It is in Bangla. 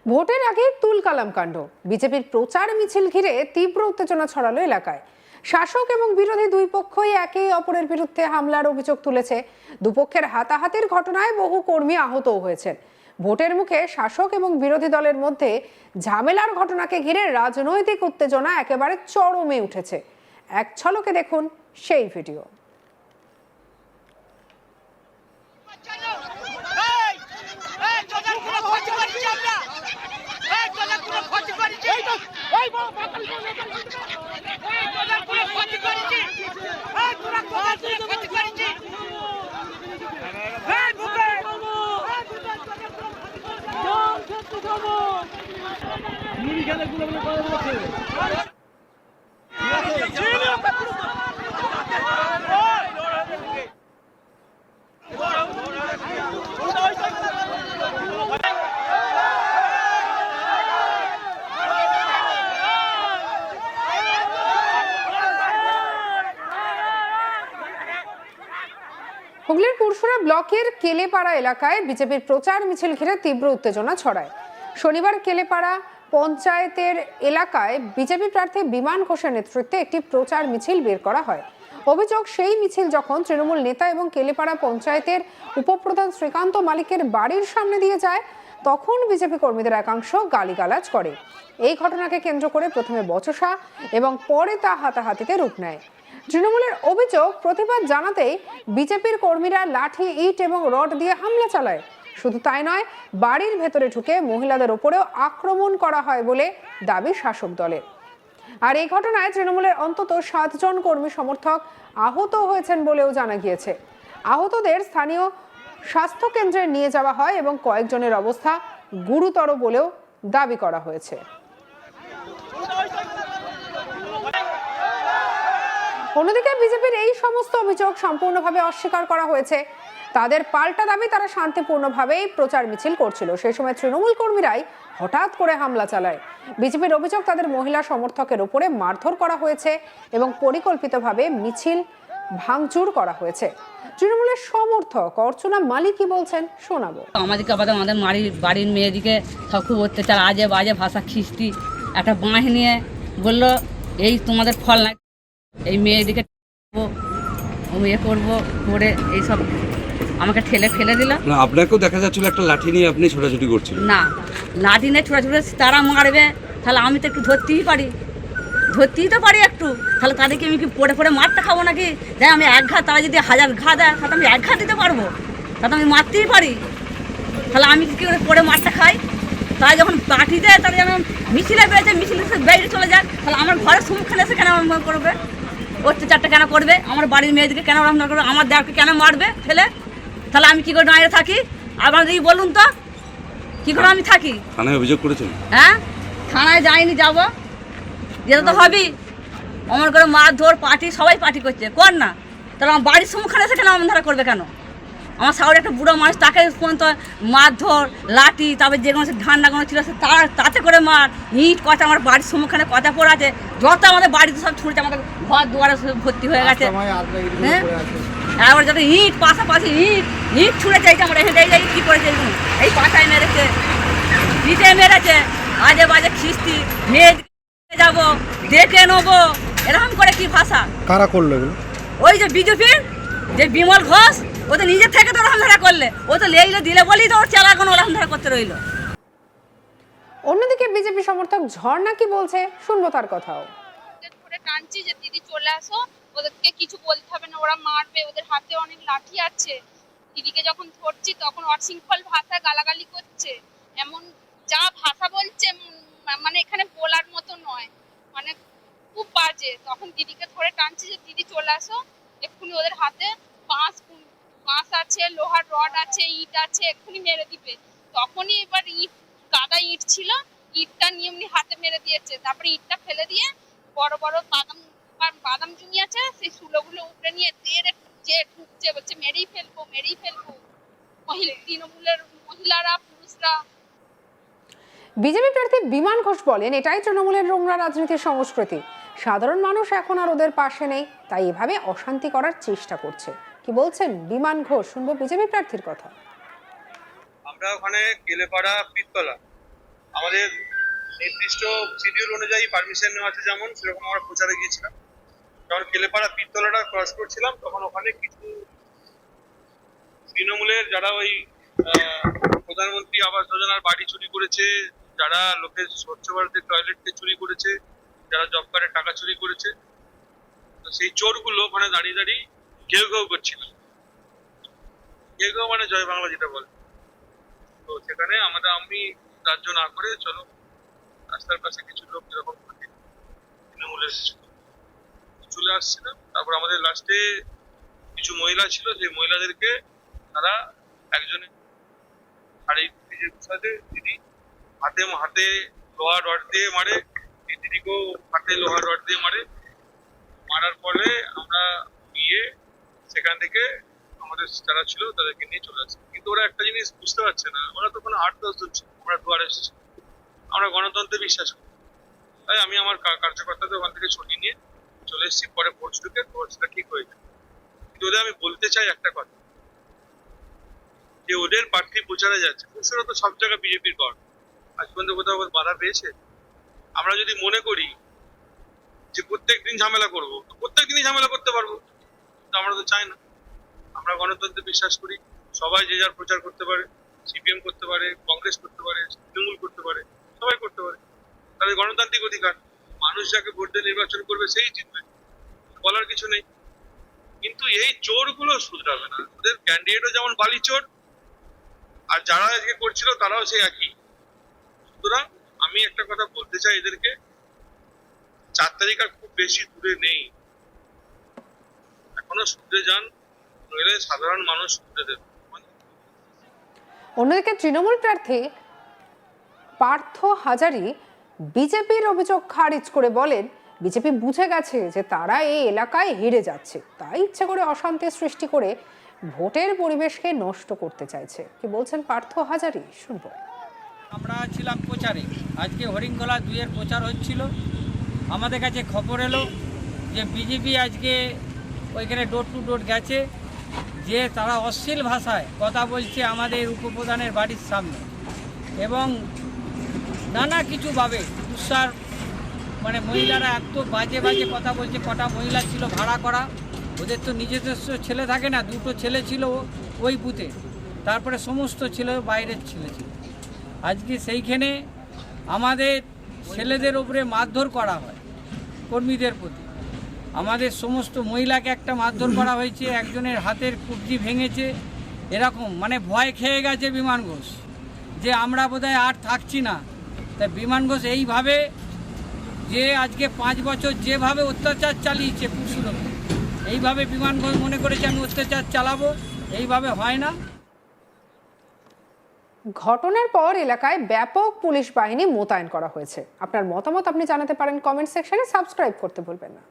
ভোটের আগে তুলকালাম কাণ্ড। বিজেপির প্রচার মিছিল ঘিরে তীব্র উত্তেজনা ছড়ালো এলাকায়। শাসক এবং বিরোধী দুই পক্ষই একে অপরের বিরুদ্ধে হামলার অভিযোগ তুলেছে। দুপক্ষের হাতাহাতির ঘটনায় বহু কর্মী আহতও হয়েছেন। ভোটের মুখে শাসক এবং বিরোধী দলের মধ্যে ঝামেলার ঘটনাকে ঘিরে রাজনৈতিক উত্তেজনা একেবারে চরমে উঠেছে। এক ঝলকে দেখুন সেই ভিডিও। হুগলির পুরসুরা ব্লকের কেলেপাড়া এলাকায় বিজেপির প্রচার মিছিল ঘিরে তীব্র উত্তেজনা ছড়ায়। শনিবার কেলেপাড়া পঞ্চায়েতের এলাকায় বিজেপি প্রার্থী বিমান ঘোষের নেতৃত্বে একটি প্রচার মিছিল বের করা হয়। অভিযোগ, সেই মিছিল যখন তৃণমূল নেতা এবং কেলেপাড়া পঞ্চায়েতের উপপ্রধান শ্রীকান্ত মালিকের বাড়ির সামনে দিয়ে যায়, তখন বিজেপি কর্মীদের একাংশ গালিগালাজ করে। এই ঘটনাকে কেন্দ্র করে প্রথমে বচসা এবং পরে তা হাতাহাতিতে রূপ নেয়। তৃণমূলের অভিযোগ, প্রতিবাদ জানাতেই বিজেপির কর্মীরা লাঠি, ইট এবং রড দিয়ে হামলা চালায়। শুধু তাই নয়, বাড়ির ভেতরে ঢুকে মহিলাদের ওপরেও আক্রমণ করা হয় বলে দাবি শাসক দলের। আর এই ঘটনায় তৃণমূলের অন্তত 7 জন কর্মী সমর্থক আহত হয়েছেন বলেও জানা গিয়েছে। আহতদের স্থানীয় স্বাস্থ্য কেন্দ্রে নিয়ে যাওয়া হয় এবং কয়েকজনের অবস্থা গুরুতর বলেও দাবি করা হয়েছে। অন্যদিকে বিজেপির এই সমস্ত অভিযোগ সম্পূর্ণভাবে অস্বীকার করা হয়েছে। তাদের পাল্টা দাবি, তারা শান্তিপূর্ণভাবেই প্রচার মিছিল করছিল। সেই সময় তৃণমূল কর্মীরাই হঠাৎ করে হামলা চালায়। বিজেপির অভিযোগ, তাদের মহিলা সমর্থকের উপরে মারধর করা হয়েছে এবং পরিকল্পিতভাবে মিছিল ভাঙচুর করা হয়েছে। তৃণমূলের সমর্থক অর্চনা মালিক কি বলছেন শোনাবো। আমাদের বাড়ির মেয়েদিকে সব খুব অত্যাচার, আজে বাজে ভাষা, খিস্তি একটা বাঁশ নিয়ে বললো এই তোমাদের ফল না, এই মেয়েদিকে ইয়ে করবো করে এইসব আমাকে ঠেলে ফেলে দিল। না, আপনাকেও দেখা যাচ্ছিল একটা লাঠি নিয়ে আপনি ছোটাছুটি করছিলেন। না, লাঠি নিয়ে ছোটাছুটি, তারা মারবে তাহলে আমি তো একটু ধরতেই তো পারি একটু, তাহলে তাদেরকে আমি কি পড়ে মারটা খাবো নাকি? তাই আমি এক ঘা, তারা যদি 1000 ঘা দেয় তাহলে আমি 1 ঘা দিতে পারবো, তাহলে আমি মারতেই পারি। তাহলে আমি কি করে পড়ে মারটা খাই? তারা যখন পার্টি দেয়, তারা যেন মিছিলে বেড়েছে, মিছিলে বেরিয়ে চলে যায়, তাহলে আমার ঘরের সম্মুখীন এসে কেন করবে অত্যাচারটা, কেন করবে? আমার বাড়ির মেয়েদেরকে কেন রান্না করবে? আমার দেহকে কেন মারবে ফেলে? তাহলে আমি কি করে দাঁড়িয়ে থাকি? আপনার এই বলুন তো, কি করে আমি থাকি? থানায় অভিযোগ করেছেন? হ্যাঁ, থানায় যাইনি, যাবো, যেটা তো হবেই। অমন করে মারধর, পার্টি, সবাই পার্টি করছে, কর না। তাহলে আমার বাড়ির সম্মুখীন এসে কেন আমার ধারা করবে কেন? আমার সাউরে একটা বুড়ো মানুষ, তাকে পর্যন্ত মারধর, লাঠি, তারপরে যে কোনো ঠান্ডাগুলো ছিল তাতে করে মার, ইট কথা আমার বাড়ির সম্মুখীনে কথা পড়ে আছে, যত আমাদের বাড়িতে সব ছুটেছে, আমাদের ঘর দুয়ারে ভর্তি হয়ে গেছে। হ্যাঁ, এবার যত ইট, পাশাপাশি ইট ছুঁড়ে চাইছে, আমরা হেঁটে যাই, কী করেছে এই পাশায় মেরেছে, ইটে মেরেছে, আজে বাজে খিস্তি, মেয়ে যাবো, দেখে নেবো, এরকম করে কি ভাষা। কারা করলো এগুলো? ওই যে বিজেপির যে বিমল ঘোষ, ও তো নিজের থেকে তো ওরকম ধারা করলে, ও তো লেইলে দিলে বলেই তো ওর চালাগুলো ওরকম ধারা করতে রইল। অন্যদিকে বিজেপি সমর্থক ঝর্ণা কি বলছে শুনবো তার কথাও। টানছি যে দিদি চলে আসো, ওদেরকে কিছু বলতে হবে না, ওরা মারবে, ওদের হাতে অনেক লাঠি আছে। দিদিকে যখন ধরছি তখন অশৃঙ্খল ভাষা গালাগালি করছে, এমন যা ভাষা বলছে মানে এখানে বলার মতো নয়, মানে খুব বাজে। তখন দিদিকে ধরে টানছি যে দিদি চলে আসো, এক্ষুনি ওদের হাতে বাঁশ আছে, লোহার রড আছে, ইট আছে, এক্ষুনি মেরে দিবে। তখনই এবার কাদা ইট ছিল, ইটটা নিয়ে এমনি হাতে মেরে দিয়েছে। তারপরে ইটটা ফেলে দিয়ে বড় বড় বাদাম জমি আছে, সেই সুলোগুলো উপরে নিয়ে যে ঢুকছে, বলছে মেরেই ফেলবো। তৃণমূলের মহিলারা, পুরুষরা। বিজেপি প্রার্থী বিমান ঘোষ বলেন, এটাই তৃণমূলের নোংরা রাজনীতির সংস্কৃতি। সাধারণ মানুষ এখন আর ওদের পাশে নেই, তাই এভাবে অশান্তি করার চেষ্টা করছে। কি বলছেন বিমান ঘোষ, শুনবো বিজেপি প্রার্থীর কথা। আমরা ওখানে কেলেপাড়া পিততলা আমাদের নির্দিষ্ট শিডিউল অনুযায়ী পারমিশন নেওয়া আছে, যেমন সেরকম আমরা প্রচারে গিয়েছিলাম। যখন কেলেপাড়া পীরতলাটা ক্রস করছিলাম তখন ওখানে কিছু তৃণমূলের যারা ওই প্রধানমন্ত্রী আবাস যোজনার বাড়ি চুরি করেছে, যারা লোকের স্বচ্ছ ভারতের টয়লেটকে চুরি করেছে, যারা জব কার্ডের টাকা চুরি করেছে, তো সেই চোরগুলো ওখানে দাঁড়িয়ে দাঁড়িয়ে ঘেউ ঘেউ করছিল। ঘেউ ঘেউ মানে জয় বাংলা যেটা বলে। তো সেখানে আমি রাজ্য না করে চলো রাস্তার পাশে কিছু লোক যেরকম থাকে তৃণমূলের চলে আসছিলাম। তারপর আমাদের লাস্টে কিছু মহিলা ছিল, সেই মহিলাদেরকে তারা একজনে শাড়ি সাথে দিদি হাতে হাতে লোহা রড দিয়ে মারে, দিদিকেও হাতে লোহা রড দিয়ে মারে। মারার পরে আমরা গিয়ে সেখান থেকে আমাদের যারা ছিল তাদেরকে নিয়ে চলে আসি। কিন্তু ওরা একটা জিনিস বুঝতে পারছে না, ওরা তো কোনো 8-10 জন ছিল, আমরা দুয়ারে এসেছি। আমরা গণতন্ত্রে বিশ্বাস করি, তাই আমি আমার কার্যকর্তাদের ওখান থেকে ছুটি নিয়ে চলে এসেছি। পরে ভোটটা ঠিক হয়ে যায়। কিন্তু ওদের আমি বলতে চাই একটা কথা, যে ওদের প্রার্থী প্রচারে যাচ্ছে, পুরুষরা তো সব জায়গায় বিজেপির গড়, আজ পর্যন্ত কোথাও বাধা পেয়েছে? আমরা যদি মনে করি যে প্রত্যেকদিন ঝামেলা করবো, প্রত্যেক দিনই ঝামেলা করতে পারবো, কিন্তু আমরা তো চাই না। আমরা গণতন্ত্রে বিশ্বাস করি, সবাই যে যার প্রচার করতে পারে, সিপিএম করতে পারে, কংগ্রেস করতে পারে, তৃণমূল করতে পারে, সবাই করতে পারে, তাদের গণতান্ত্রিক অধিকার। মানুষ যাকে ভোট দিয়ে নির্বাচন করবে সেই জিতবে, বলার কিছু নেই। কিন্তু এই চোরগুলো শুধরাবে না। ওদের ক্যান্ডিডেটও যেমন বালি চোর, আর যারা আজকে করছিল তারাও সেই একই। সুতরাং আমি একটা কথা বলতে চাই এদেরকে, 4 তারিখ আর খুব বেশি দূরে নেই, এখনো শুধরে যান, নইলে সাধারণ মানুষ শুধরে দেবে। অন্যদিকে তৃণমূল প্রার্থী পার্থ হাজারি বিজেপির অভিযোগ খারিজ করে বলেন, বিজেপি বুঝে গেছে যে তারা এই এলাকায় হেরে যাচ্ছে, তাই ইচ্ছে করে অশান্তি সৃষ্টি করে ভোটের পরিবেশকে নষ্ট করতে চাইছে। কি বলছেন পার্থ হাজারি, শুনবো। আমরা ছিলাম প্রচারে, আজকে হরিণখোলা 2-এর প্রচার হচ্ছিল। আমাদের কাছে খবর এলো যে বিজেপি আজকে ওইখানে ডোর টু ডোর গেছে, যে তারা অশ্লীল ভাষায় কথা বলছে আমাদের উপপ্রধানের বাড়ির সামনে, এবং নানা কিছুভাবে উৎসার মানে মহিলারা এত বাজে বাজে কথা বলছে। কটা মহিলা ছিল ভাড়া করা, ওদের তো নিজস্ব ছেলে থাকে না, 2টো ছেলে ছিল ওই বুথে, তারপরে সমস্ত ছেলে বাইরের ছেলে ছিল। আজকে সেইখানে আমাদের ছেলেদের উপরে মারধর করা হয়, কর্মীদের প্রতি। আমাদের সমস্ত মহিলাকে একটা মারধর করা হয়েছে, একজনের হাতের কবজি ভেঙেছে। এরকম মানে ভয় খেয়ে গেছে বিমান ঘোষ যে আমরা বোধহয় আর থাকছি না। তাই বিমান ঘোষ এইভাবে যে আজকে 5 বছর যেভাবে অত্যাচার চালিয়েছে পুরুষের উপর, এইভাবে বিমান ঘোষ মনে করেছে আমি অত্যাচার চালাবো, এইভাবে হয় না। ঘটনার পর এলাকায় ব্যাপক পুলিশ বাহিনী মোতায়েন করা হয়েছে। আপনার মতামত আপনি জানাতে পারেন কমেন্ট সেকশনে, সাবস্ক্রাইব করতে ভুলবেন না।